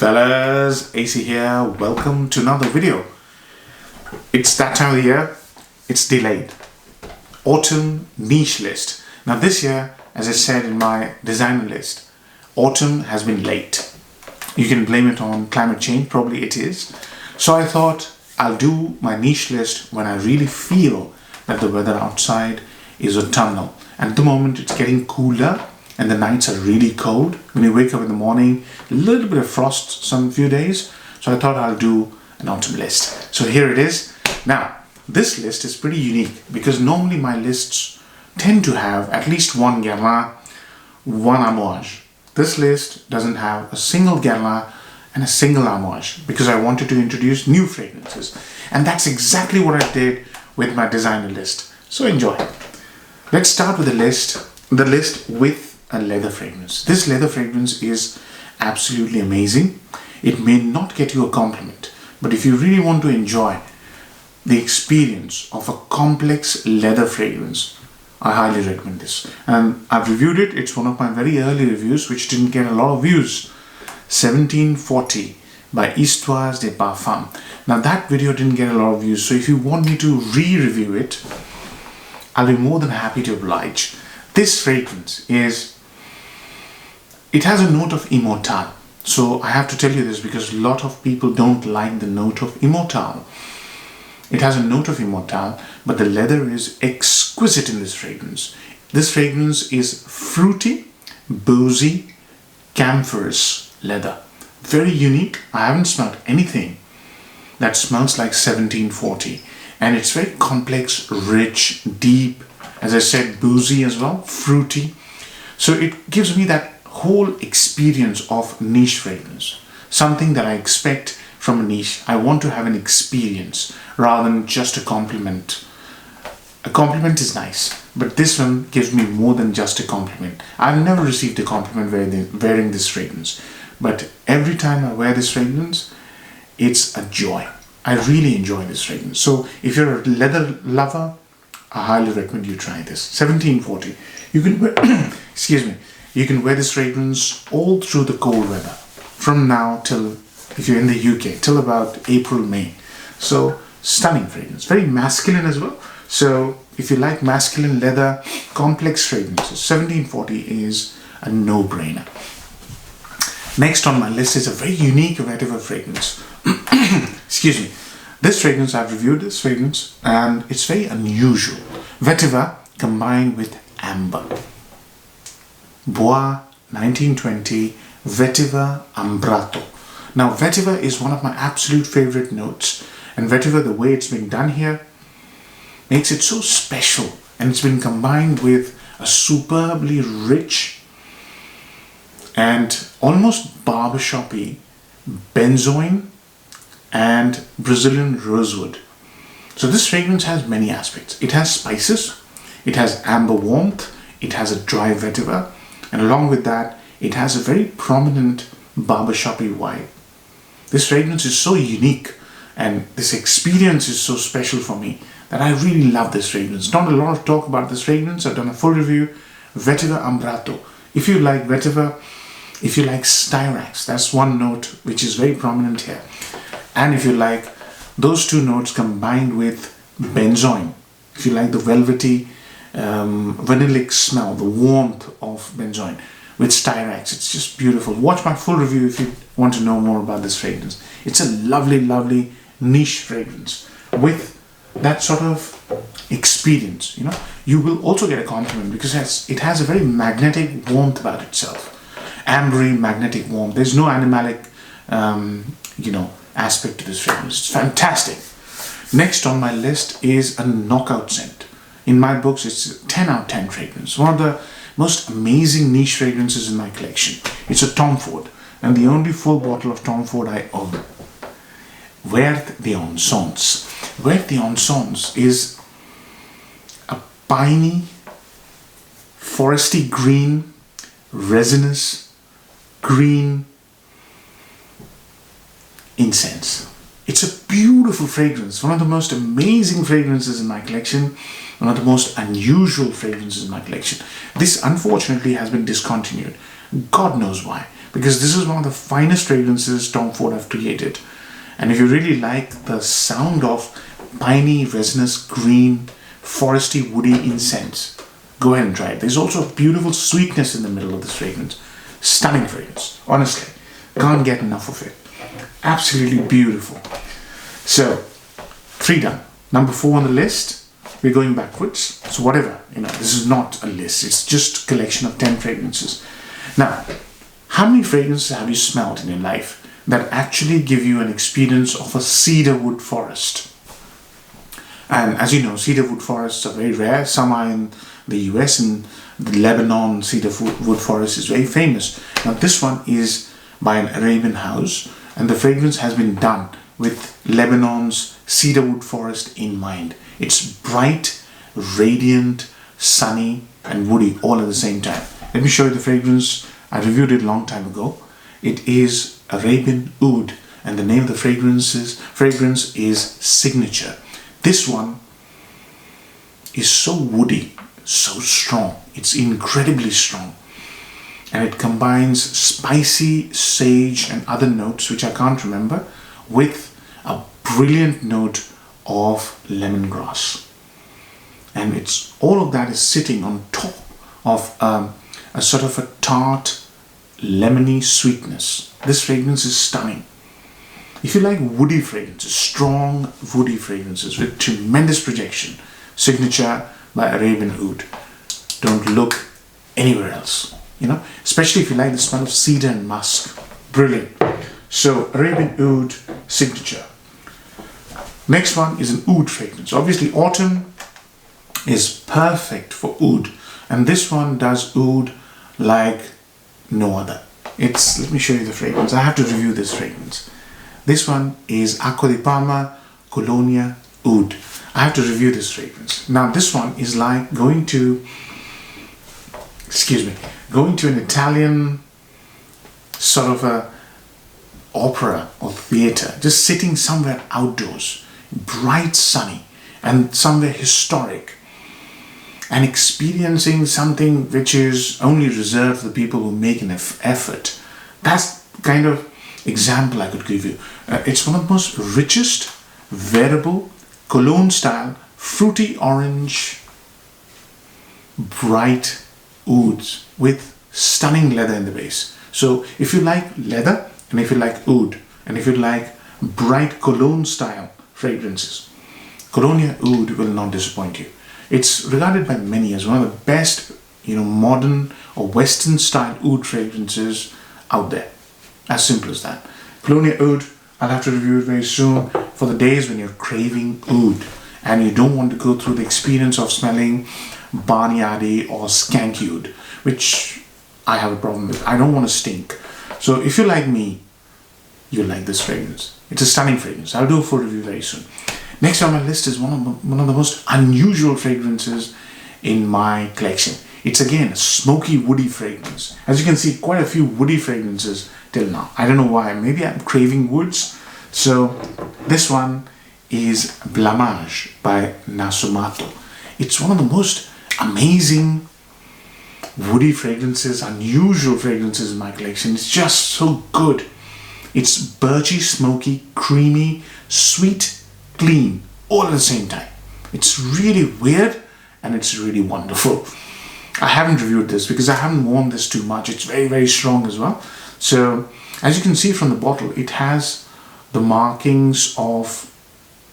Fellas, AC here. Welcome to another video. It's that time of the year. It's delayed. Autumn niche list. Now this year, as I said in my designer list, autumn has been late. You can blame it on climate change, probably it is. So I thought I'll do my niche list when I really feel that the weather outside is autumnal. And at the moment it's getting cooler and the nights are really cold. When you wake up in the morning, a little bit of frost some few days. So I thought I'll do an autumn list. So here it is. Now, this list is pretty unique because normally my lists tend to have at least one Guerlain, one Amouage. This list doesn't have a single Guerlain and a single Amouage because I wanted to introduce new fragrances. And that's exactly what I did with my designer list. So enjoy. Let's start with the list with a leather fragrance. This leather fragrance is absolutely amazing. It may not get you a compliment, but if you really want to enjoy the experience of a complex leather fragrance, I highly recommend this. And I've reviewed it. It's one of my very early reviews which didn't get a lot of views. 1740 by Histoires de Parfums. Now that video didn't get a lot of views, so if you want me to re-review it, I'll be more than happy to oblige. This fragrance it has a note of immortelle. So I have to tell you this because a lot of people don't like the note of immortelle. It has a note of immortelle, but the leather is exquisite in this fragrance. This fragrance is fruity, boozy, camphorous leather. Very unique. I haven't smelled anything that smells like 1740. And it's very complex, rich, deep, as I said, boozy as well, fruity. So it gives me that whole experience of niche fragrance. Something that I expect from a niche. I want to have an experience rather than just a compliment. A compliment is nice, but this one gives me more than just a compliment. I've never received a compliment wearing this fragrance, but every time I wear this fragrance, it's a joy. I really enjoy this fragrance. So if you're a leather lover, I highly recommend you try this. 1740. You can wear, excuse me, you can wear this fragrance all through the cold weather. From now till, if you're in the UK, till about April, May. So stunning fragrance. Very masculine as well. So if you like masculine leather, complex fragrances, 1740 is a no-brainer. Next on my list is a very unique Vetiver fragrance. Excuse me. This fragrance, I've reviewed this fragrance and it's very unusual. Vetiver combined with amber. Bois 1920 Vetiver Ambratto. Now Vetiver is one of my absolute favorite notes, and Vetiver, the way it's been done here, makes it so special, and it's been combined with a superbly rich and almost barbershop-y benzoin and Brazilian rosewood. So this fragrance has many aspects. It has spices, it has amber warmth, it has a dry vetiver, and along with that, it has a very prominent barbershop-y vibe. This fragrance is so unique and this experience is so special for me that I really love this fragrance. Not a lot of talk about this fragrance. I've done a full review. Vetiver Ambratto. If you like vetiver, if you like styrax, that's one note which is very prominent here. And if you like those two notes combined with benzoin, if you like the velvety, vanillic smell, the warmth of benzoin with styrax, it's just beautiful. Watch my full review if you want to know more about this fragrance. It's a lovely, lovely niche fragrance with that sort of experience. You know, you will also get a compliment because it has a very magnetic warmth about itself. Ambre magnetic warmth. There's no animalic, aspect to this fragrance. It's fantastic. Next on my list is a knockout scent. In my books, it's a 10 out of 10 fragrance. One of the most amazing niche fragrances in my collection. It's a Tom Ford, and the only full bottle of Tom Ford I own. Vert the Encens. Vert the Encens is a piney, foresty green, resinous, green incense. It's a beautiful fragrance, one of the most amazing fragrances in my collection, one of the most unusual fragrances in my collection. This unfortunately has been discontinued. God knows why. because this is one of the finest fragrances Tom Ford have created. And if you really like the sound of piney, resinous, green, foresty, woody incense, go ahead and try it. There's also a beautiful sweetness in the middle of this fragrance. Stunning fragrance, honestly. Can't get enough of it. Absolutely beautiful. So, 3 done. Number 4 on the list, we're going backwards. So whatever, this is not a list. It's just a collection of 10 fragrances. Now, how many fragrances have you smelled in your life that actually give you an experience of a cedarwood forest? And as you know, cedarwood forests are very rare. Some are in the US, and the Lebanon cedarwood forest is very famous. Now this one is by an Arabian House, and the fragrance has been done with Lebanon's cedarwood forest in mind. It's bright, radiant, sunny, and woody all at the same time. Let me show you the fragrance. I reviewed it a long time ago. It is Arabian Oud, and the name of the fragrance is Signature. This one is so woody, so strong. It's incredibly strong, and it combines spicy sage and other notes which I can't remember with a brilliant note of lemongrass, and it's all of that is sitting on top of a sort of a tart, lemony sweetness. This fragrance is stunning. If you like woody fragrances, strong woody fragrances with tremendous projection, Signature by Arabian Oud. Don't look anywhere else, especially if you like the smell of cedar and musk. Brilliant. So Arabian Oud Signature. Next one is an oud fragrance. Obviously autumn is perfect for oud, and this one does oud like no other. Let me show you the fragrance. I have to review this fragrance. This one is Acqua di Parma Colonia Oud. I have to review this fragrance. Now this one is like going to an Italian sort of a opera or theater, just sitting somewhere outdoors, bright, sunny, and somewhere historic, and experiencing something which is only reserved for the people who make an effort. That's the kind of example I could give you. It's one of the most richest, wearable, cologne style, fruity orange, bright ouds with stunning leather in the base. So if you like leather, and if you like oud, and if you like bright cologne style fragrances, Colonia Oud will not disappoint you. It's regarded by many as one of the best, modern or Western style oud fragrances out there. As simple as that. Colonia Oud, I'll have to review it very soon for the days when you're craving oud and you don't want to go through the experience of smelling barnyardy or skanky oud, which I have a problem with. I don't want to stink. So if you like me, you'll like this fragrance. It's a stunning fragrance. I'll do a full review very soon. Next on my list is one of the most unusual fragrances in my collection. It's again a smoky, woody fragrance. As you can see, quite a few woody fragrances till now. I don't know why. Maybe I'm craving woods. So this one is Blamage by Nasomatto. It's one of the most amazing woody fragrances, unusual fragrances in my collection. It's just so good. It's birchy, smoky, creamy, sweet, clean, all at the same time. It's really weird and it's really wonderful. I haven't reviewed this because I haven't worn this too much. It's very, very strong as well. So as you can see from the bottle, it has the markings of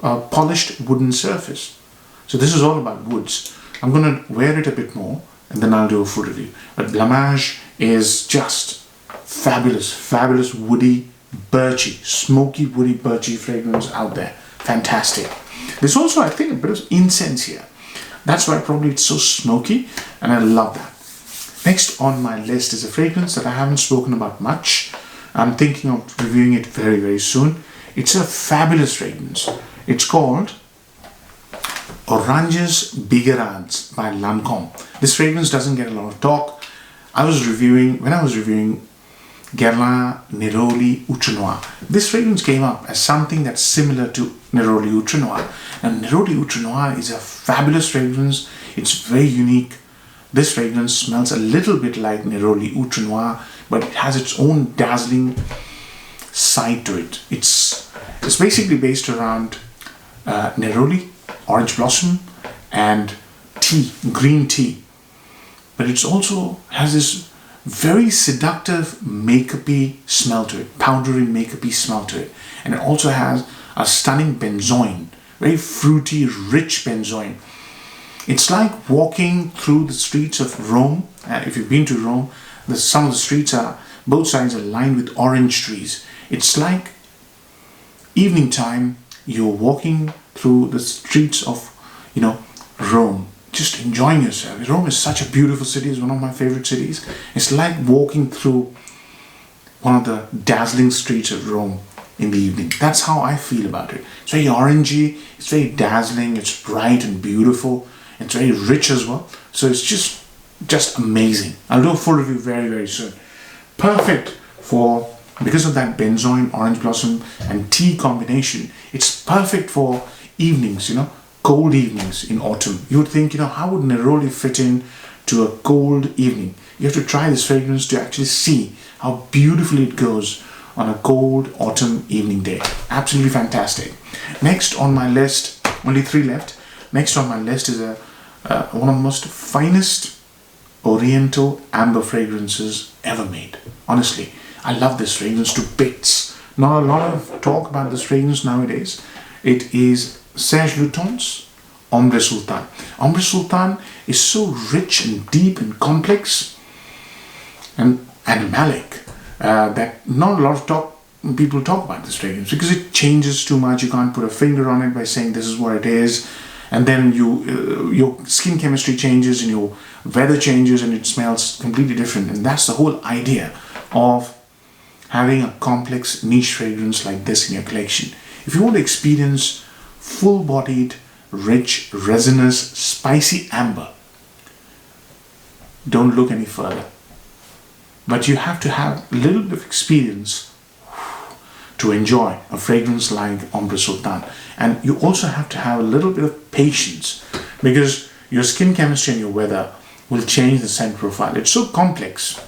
a polished wooden surface. So this is all about woods. I'm going to wear it a bit more and then I'll do a full review. But Blamage is just fabulous, fabulous woody, birchy, smoky, woody, birchy fragrance out there. Fantastic. There's also, I think, a bit of incense here. That's why probably it's so smoky, and I love that. Next on my list is a fragrance that I haven't spoken about much. I'm thinking of reviewing it very, very soon. It's a fabulous fragrance. It's called Oranges Bigarades by Lancome. This fragrance doesn't get a lot of talk. When I was reviewing Guerlain Neroli Outre Noir, this fragrance came up as something that's similar to Neroli Outre Noir. And Neroli Outre Noir is a fabulous fragrance. It's very unique, This fragrance smells a little bit like Neroli Outre Noir, but it has its own dazzling side to it. It's basically based around Neroli, orange blossom, and tea, green tea. But it also has this very seductive makeup-y smell to it, powdery makeup-y smell to it. And it also has a stunning benzoin, very fruity, rich benzoin. It's like walking through the streets of Rome. If you've been to Rome, some of the streets are, both sides are lined with orange trees. It's like evening time, you're walking through the streets of, Rome, just enjoying yourself. Rome is such a beautiful city. It's one of my favorite cities. It's like walking through one of the dazzling streets of Rome in the evening. That's how I feel about it. It's very orangey, it's very dazzling, it's bright and beautiful. It's very rich as well. So it's just amazing. I'll do a full review very, very soon. Perfect for, because of that benzoin, orange blossom and tea combination, it's perfect for evenings, cold evenings in autumn. You would think, how would Neroli fit in to a cold evening? You have to try this fragrance to actually see how beautifully it goes on a cold autumn evening day. Absolutely fantastic. Next on my list, only 3 left. Next on my list is one of the most finest Oriental amber fragrances ever made. Honestly, I love this fragrance to bits. Not a lot of talk about this fragrance nowadays. It is Serge Lutens Ambra Sultan. Ambra Sultan is so rich and deep and complex and animalic that not a lot of people talk about this fragrance because it changes too much. You can't put a finger on it by saying this is what it is. And then your skin chemistry changes and your weather changes and it smells completely different. And that's the whole idea of having a complex niche fragrance like this in your collection. If you want to experience full-bodied, rich, resinous, spicy amber, don't look any further. But you have to have a little bit of experience to enjoy a fragrance like Ambra Sultan. And you also have to have a little bit of patience because your skin chemistry and your weather will change the scent profile. It's so complex.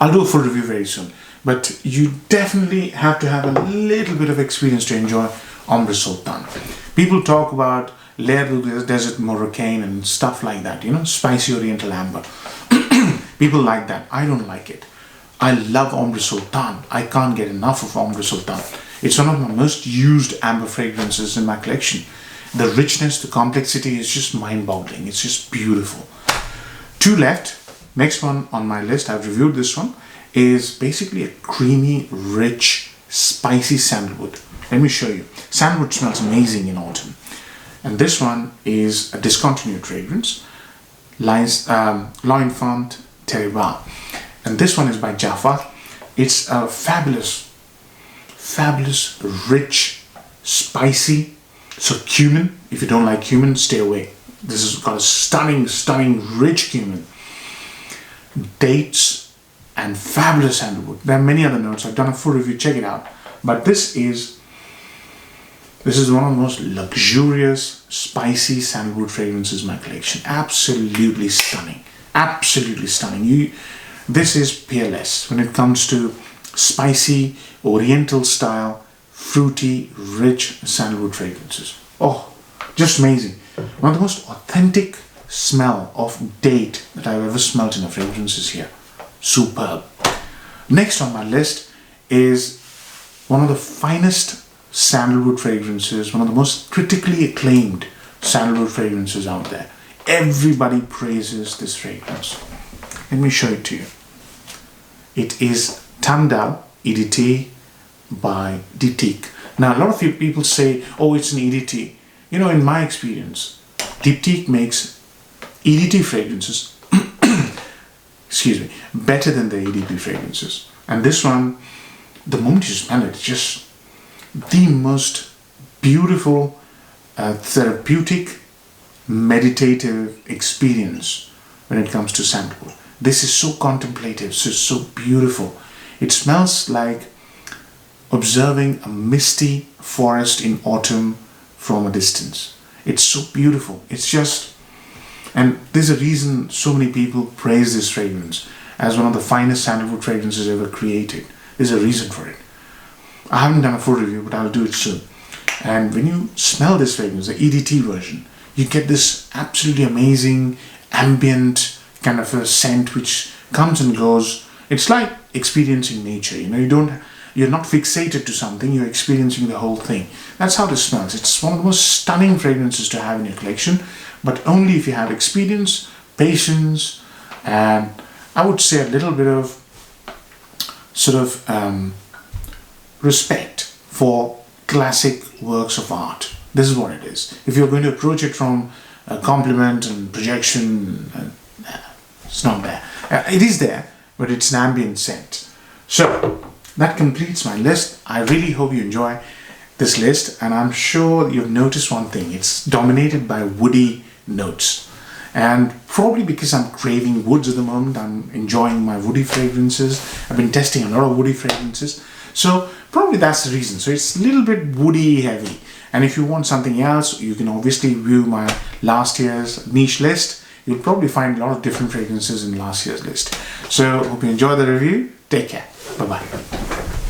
I'll do a full review very soon. But you definitely have to have a little bit of experience to enjoy Ambra Sultan. People talk about Lair du Desert Moroccan and stuff like that, spicy Oriental amber. People like that. I don't like it. I love Ambra Sultan. I can't get enough of Ambra Sultan. It's one of my most used amber fragrances in my collection. The richness, the complexity is just mind-boggling. It's just beautiful. 2 left. Next one on my list, I've reviewed this one, is basically a creamy, rich, spicy sandalwood. Let me show you. Sandalwood smells amazing in autumn. And this one is a discontinued fragrance. L'Enfant Terrible. And this one is by Jffa. It's a fabulous, rich, spicy. So cumin, if you don't like cumin, stay away. This has got a stunning, rich cumin. Dates and fabulous sandalwood. There are many other notes. I've done a full review, check it out. But this is one of the most luxurious, spicy sandalwood fragrances in my collection. Absolutely stunning. Absolutely stunning. This is peerless when it comes to spicy, oriental style, fruity, rich sandalwood fragrances. Oh, just amazing. One of the most authentic smell of date that I've ever smelled in a fragrance is here. Superb. Next on my list is one of the finest sandalwood fragrances, one of the most critically acclaimed sandalwood fragrances out there. Everybody praises this fragrance. Let me show it to you. It is Tam Dao EDT by Diptyque. Now, a lot of people say, oh, it's an EDT. In my experience, Diptyque makes EDT fragrances better than the EDT fragrances. And this one, the moment you smell it, it's just the most beautiful, therapeutic, meditative experience when it comes to sandalwood. This is so contemplative, so beautiful. It smells like observing a misty forest in autumn from a distance. It's so beautiful. It's just, And there's a reason so many people praise this fragrance as one of the finest sandalwood fragrances ever created. There's a reason for it. I haven't done a full review, but I'll do it soon. And when you smell this fragrance, the EDT version, you get this absolutely amazing ambient kind of a scent which comes and goes. It's like experiencing nature. You're not fixated to something, you're experiencing the whole thing. That's how this smells. It's one of the most stunning fragrances to have in your collection, but only if you have experience, patience, and I would say a little bit of respect for classic works of art. This is what it is. If you're going to approach it from a compliment and projection, it's not there. It is there, but it's an ambient scent. So that completes my list. I really hope you enjoy this list, and I'm sure you've noticed one thing. It's dominated by woody notes, and probably because I'm craving woods at the moment, I'm enjoying my woody fragrances. I've been testing a lot of woody fragrances, so probably that's the reason. So it's a little bit woody heavy, and if you want something else, you can obviously view my last year's niche list. You'll probably find a lot of different fragrances in last year's list. So hope you enjoy the review. Take care. Bye bye.